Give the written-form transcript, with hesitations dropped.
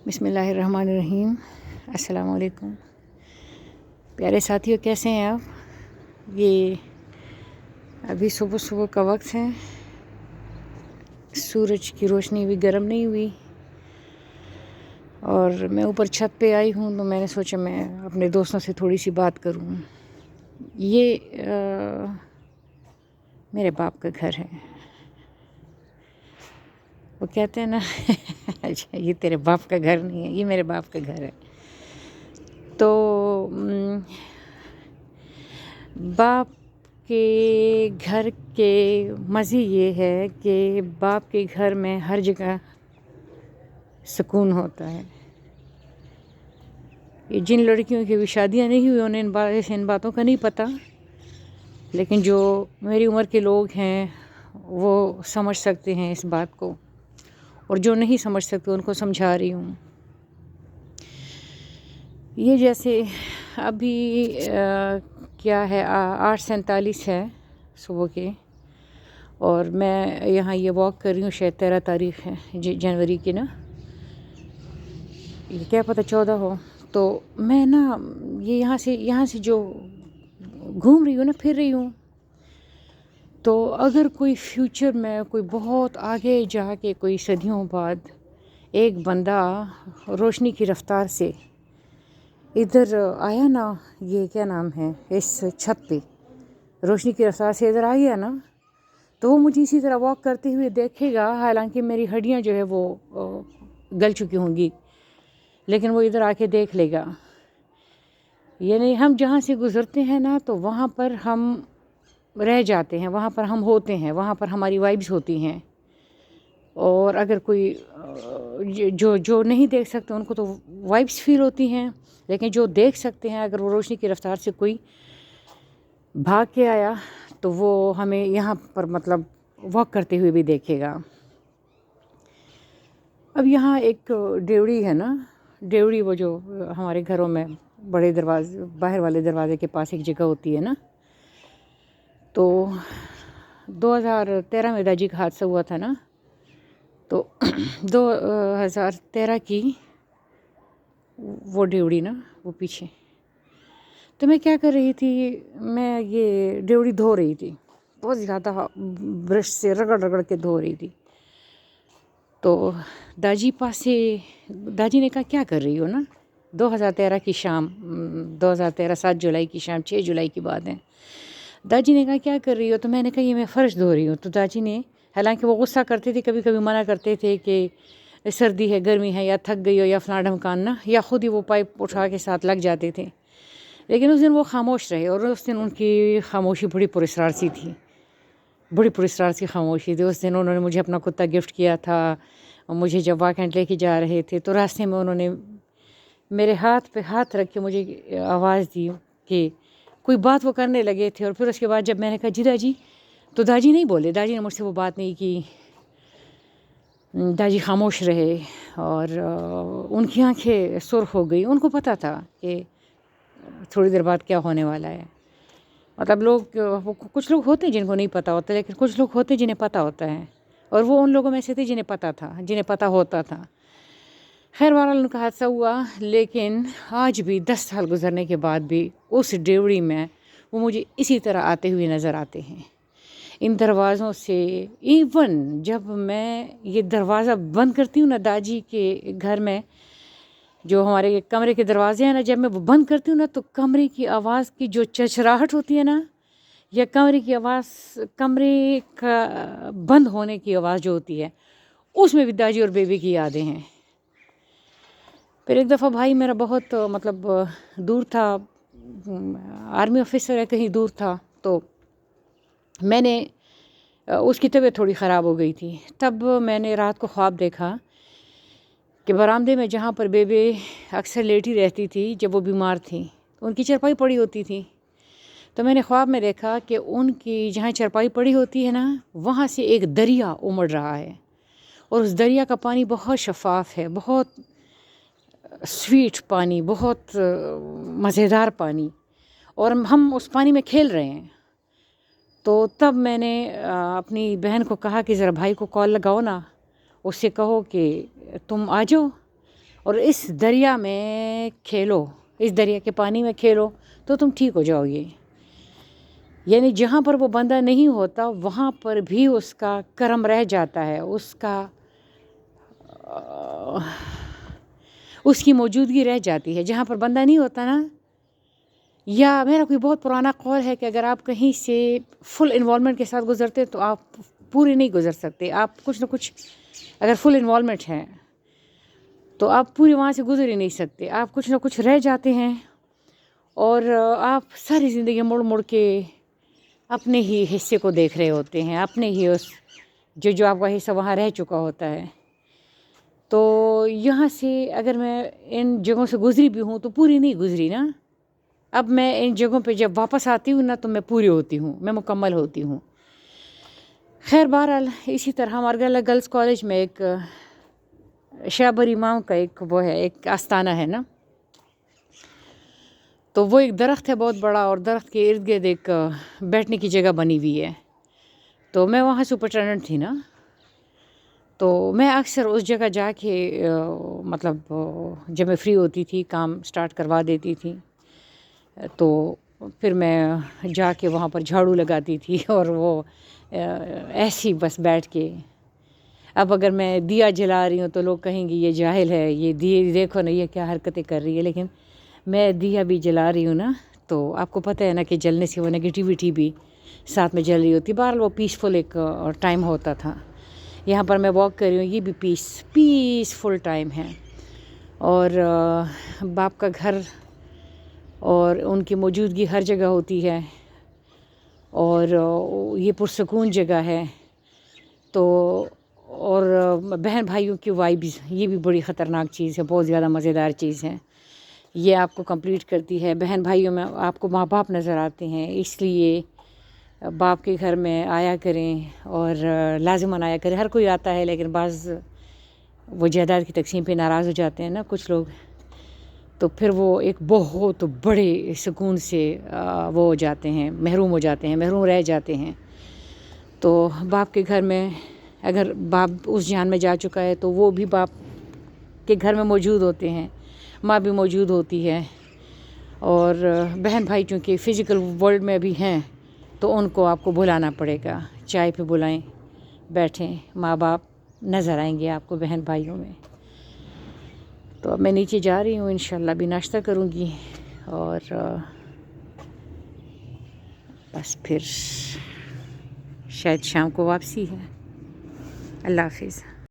بسم اللہ الرحمن الرحیم۔ السلام علیکم پیارے ساتھیوں، کیسے ہیں آپ؟ یہ ابھی صبح صبح کا وقت ہے، سورج کی روشنی بھی گرم نہیں ہوئی اور میں اوپر چھت پہ آئی ہوں، تو میں نے سوچا میں اپنے دوستوں سے تھوڑی سی بات کروں۔ یہ میرے باپ کا گھر ہے۔ وہ کہتے ہیں نا اچھا یہ تیرے باپ کا گھر نہیں ہے، یہ میرے باپ کا گھر ہے۔ تو باپ کے گھر کے مزے یہ ہے کہ باپ کے گھر میں ہر جگہ سکون ہوتا ہے۔ یہ جن لڑکیوں کی بھی شادیاں نہیں ہوئی انہیں ان باتوں کا نہیں پتہ، لیکن جو میری عمر کے لوگ ہیں وہ سمجھ سکتے ہیں اس بات کو، اور جو نہیں سمجھ سکتے ان کو سمجھا رہی ہوں۔ یہ جیسے ابھی کیا ہے 8:47 ہے صبح کے، اور میں یہاں یہ واک کر رہی ہوں، شاید 13 تاریخ ہے جنوری کی نا، یہ کیا پتہ 14 ہو۔ تو میں نا یہ یہاں سے جو گھوم رہی ہوں نا، پھر رہی ہوں، تو اگر کوئی فیوچر میں کوئی بہت آگے جا کے کوئی صدیوں بعد ایک بندہ روشنی کی رفتار سے ادھر آیا نا، یہ کیا نام ہے، اس چھت پہ روشنی کی رفتار سے ادھر آ گیا نا، تو وہ مجھے اسی طرح واک کرتے ہوئے دیکھے گا، حالانکہ میری ہڈیاں جو ہے وہ گل چکی ہوں گی، لیکن وہ ادھر آ کے دیکھ لے گا۔ یعنی ہم جہاں سے گزرتے ہیں نا، تو وہاں پر ہم رہ جاتے ہیں، وہاں پر ہم ہوتے ہیں، وہاں پر ہماری وائبز ہوتی ہیں، اور اگر کوئی جو نہیں دیکھ سکتے ان کو تو وائبز فیل ہوتی ہیں، لیکن جو دیکھ سکتے ہیں اگر وہ روشنی کی رفتار سے کوئی بھاگ کے آیا تو وہ ہمیں یہاں پر مطلب واک کرتے ہوئے بھی دیکھے گا۔ اب یہاں ایک ڈیوڑی ہے نا، ڈیوڑی وہ جو ہمارے گھروں میں بڑے دروازے باہر والے دروازے کے پاس ایک جگہ ہوتی ہے نا، تو 2013 میں داجی کا حادثہ ہوا تھا نا، تو 2013 کی وہ ڈیوڑی نا، وہ پیچھے، تو میں کیا کر رہی تھی، میں یہ ڈیوڑی دھو رہی تھی، بہت زیادہ برش سے رگڑ کے دھو رہی تھی، تو داجی داجی نے کہا کیا کر رہی ہو نا، 2013 کی شام، 2013 7 جولائی کی شام، 6 جولائی کی بات ہے۔ داجی نے کہا کیا کر رہی ہو، تو میں نے کہا یہ میں فرش دھو رہی ہوں۔ تو داجی نے، حالانکہ وہ غصہ کرتے تھے، کبھی کبھی منع کرتے تھے کہ سردی ہے، گرمی ہے، یا تھک گئی ہو، یا فلاں ڈھمکان نا، یا خود ہی وہ پائپ اٹھا کے ساتھ لگ جاتے تھے، لیکن اس دن وہ خاموش رہے، اور اس دن ان کی خاموشی بڑی پراسرار سی تھی، بڑی پراسرار سی خاموشی تھی۔ اس دن انہوں نے مجھے اپنا کتا گفٹ کیا تھا، مجھے جب واکنڈ لے کے جا رہے تھے تو راستے میں انہوں نے میرے ہاتھ پہ ہاتھ رکھ کے مجھے آواز دی کہ کوئی بات وہ کرنے لگے تھے، اور پھر اس کے بعد جب میں نے کہا جی داجی، تو داجی نہیں بولے، داجی نے مجھ سے وہ بات نہیں کی، داجی خاموش رہے، اور ان کی آنکھیں سرخ ہو گئی۔ ان کو پتہ تھا کہ تھوڑی دیر بعد کیا ہونے والا ہے، مطلب کچھ لوگ ہوتے ہیں جن کو نہیں پتہ ہوتا، لیکن کچھ لوگ ہوتے ہیں جنہیں پتہ ہوتا ہے، اور وہ ان لوگوں میں سے تھے جنہیں پتہ تھا، جنہیں پتہ ہوتا تھا۔ خیر بہرحال ان کا حادثہ ہوا، لیکن آج بھی 10 سال گزرنے کے بعد بھی اس ڈیوڑی میں وہ مجھے اسی طرح آتے ہوئے نظر آتے ہیں، ان دروازوں سے۔ ایون جب میں یہ دروازہ بند کرتی ہوں نا داجی کے گھر میں، جو ہمارے کمرے کے دروازے ہیں نا، جب میں وہ بند کرتی ہوں نا، تو کمرے کی آواز کی جو چرچراہٹ ہوتی ہے نا، یا کمرے کی آواز، کمرے کا بند ہونے کی آواز جو ہوتی ہے، اس میں بھی داجی اور بیبی کی یادیں ہیں۔ پھر ایک دفعہ بھائی میرا بہت مطلب دور تھا، آرمی آفیسر ہے، کہیں دور تھا، تو میں نے اس کی طبیعت تھوڑی خراب ہو گئی تھی، تب میں نے رات کو خواب دیکھا کہ برآمدے میں جہاں پر بیبی اکثر لیٹی رہتی تھی جب وہ بیمار تھیں، ان کی چرپائی پڑی ہوتی تھی، تو میں نے خواب میں دیکھا کہ ان کی جہاں چرپائی پڑی ہوتی ہے نا، وہاں سے ایک دریا امڑ رہا ہے، اور اس دریا کا پانی بہت شفاف ہے، بہت سویٹ پانی، بہت مزیدار پانی، اور ہم اس پانی میں کھیل رہے ہیں۔ تو تب میں نے اپنی بہن کو کہا کہ ذرا بھائی کو کال لگاؤ نا، اس سے کہو کہ تم آ جاؤ اور اس دریا میں کھیلو، اس دریا کے پانی میں کھیلو تو تم ٹھیک ہو جاؤ گے. یعنی جہاں پر وہ بندہ نہیں ہوتا وہاں پر بھی اس کا کرم رہ جاتا ہے، اس کی موجودگی رہ جاتی ہے. جہاں پر بندہ نہیں ہوتا نا، یا میرا کوئی بہت پرانا قول ہے کہ اگر آپ کہیں سے فل انوالومنٹ کے ساتھ گزرتے تو آپ پورے نہیں گزر سکتے. آپ کچھ نہ کچھ اگر فل انوالومنٹ ہے تو آپ پورے وہاں سے گزر ہی نہیں سکتے. آپ کچھ نہ کچھ رہ جاتے ہیں اور آپ ساری زندگی مڑ مڑ کے اپنے ہی حصے کو دیکھ رہے ہوتے ہیں، اپنے ہی اس جو آپ کا حصہ وہاں رہ چکا ہوتا ہے. تو یہاں سے اگر میں ان جگہوں سے گزری بھی ہوں تو پوری نہیں گزری نا. اب میں ان جگہوں پہ جب واپس آتی ہوں نا تو میں پوری ہوتی ہوں، میں مکمل ہوتی ہوں. خیر بہرحال اسی طرح ہمارے گرلز کالج میں ایک شابر امام کا ایک وہ ہے، ایک آستانہ ہے نا. تو وہ ایک درخت ہے بہت بڑا، اور درخت کے ارد گرد ایک بیٹھنے کی جگہ بنی ہوئی ہے. تو میں وہاں سپرنٹینڈنٹ تھی نا، تو میں اکثر اس جگہ جا کے مطلب جب میں فری ہوتی تھی کام سٹارٹ کروا دیتی تھی تو پھر میں جا کے وہاں پر جھاڑو لگاتی تھی اور وہ ایسی بس بیٹھ کے. اب اگر میں دیا جلا رہی ہوں تو لوگ کہیں گے یہ جاہل ہے، یہ دیے دیکھو نا یہ کیا حرکتیں کر رہی ہے. لیکن میں دیا بھی جلا رہی ہوں نا، تو آپ کو پتہ ہے نا کہ جلنے سے وہ نگیٹیوٹی بھی ساتھ میں جل رہی ہوتی. بہرحال وہ پیسفل ایک ٹائم ہوتا تھا. یہاں پر میں واک کر رہی ہوں، یہ بھی پیسفل ٹائم ہے. اور باپ کا گھر اور ان کی موجودگی ہر جگہ ہوتی ہے، اور یہ پرسکون جگہ ہے. تو اور بہن بھائیوں کی وائبز، یہ بھی بڑی خطرناک چیز ہے، بہت زیادہ مزیدار چیز ہے. یہ آپ کو کمپلیٹ کرتی ہے. بہن بھائیوں میں آپ کو ماں باپ نظر آتے ہیں، اس لیے باپ کے گھر میں آیا کریں اور لازماً آیا کریں. ہر کوئی آتا ہے لیکن بعض وہ جائیداد کی تقسیم پہ ناراض ہو جاتے ہیں نا کچھ لوگ، تو پھر وہ ایک بہت بڑے سکون سے وہ ہو جاتے ہیں، محروم رہ جاتے ہیں. تو باپ کے گھر میں اگر باپ اس جہان میں جا چکا ہے تو وہ بھی باپ کے گھر میں موجود ہوتے ہیں، ماں بھی موجود ہوتی ہے. اور بہن بھائی چونکہ فزیکل ورلڈ میں بھی ہیں تو ان کو آپ کو بلانا پڑے گا. چائے پہ بلائیں، بیٹھیں، ماں باپ نظر آئیں گے آپ کو بہن بھائیوں میں. تو اب میں نیچے جا رہی ہوں، انشاءاللہ بھی ناشتہ کروں گی اور بس پھر شاید شام کو واپسی ہے. اللہ حافظ.